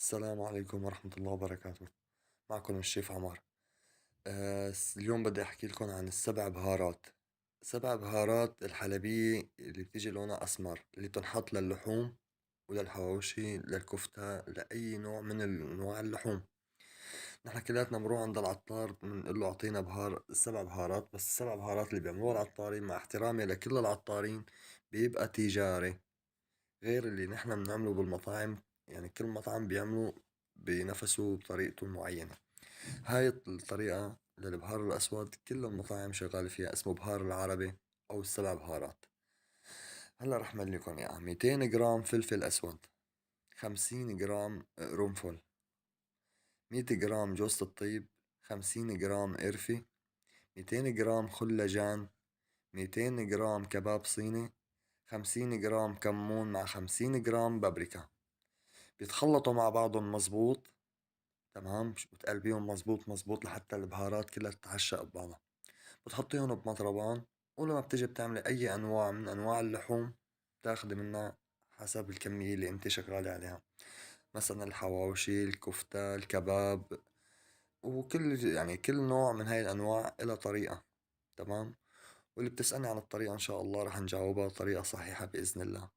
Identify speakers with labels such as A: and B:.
A: السلام عليكم ورحمة الله وبركاته. معكم الشيف عمر. اليوم بدي أحكي لكم عن السبع بهارات. سبع بهارات الحلبية اللي بتيجي لونها أسمر، اللي بتنحط للحوم وللحواوشي للكفتة لأي نوع من أنواع اللحوم. نحن كلياتنا بنروح عند العطار بنقول له أعطينا بهار السبع بهارات، بس السبع بهارات اللي بيعملوها العطارين مع احترامي لكل العطارين بيبقى تجاري، غير اللي نحن بنعمله بالمطاعم. يعني كل مطعم بيعمله بنفسه بطريقته المعينة. هاي الطريقة للبهار الأسود كل المطاعم شغالة فيها، اسمه بهار العربي أو السبع بهارات. هلا رح مليكم إياها: 200 جرام فلفل أسود، 50 جرام قرنفل، 100 جرام جوز الطيب، 50 جرام قرفة، 200 جرام خلجان، 200 جرام كباب صيني، 50 جرام كمون مع 50 جرام بابريكا. بيتخلطوا مع بعضهم مزبوط. تمام، بتقلبيهم مزبوط مزبوط لحتى البهارات كلها تتعشق ببعضها. بتحطيهم بمطربان، ولما بتيجي بتعملي أي أنواع من أنواع اللحوم تاخدي منها حسب الكمية اللي انت شغالة عليها. مثلا الحواوشي، الكفتة، الكباب، وكل يعني كل نوع من هاي الأنواع إلها طريقة. تمام. واللي بتسألني عن الطريقة إن شاء الله رح نجاوبها طريقة صحيحة بإذن الله.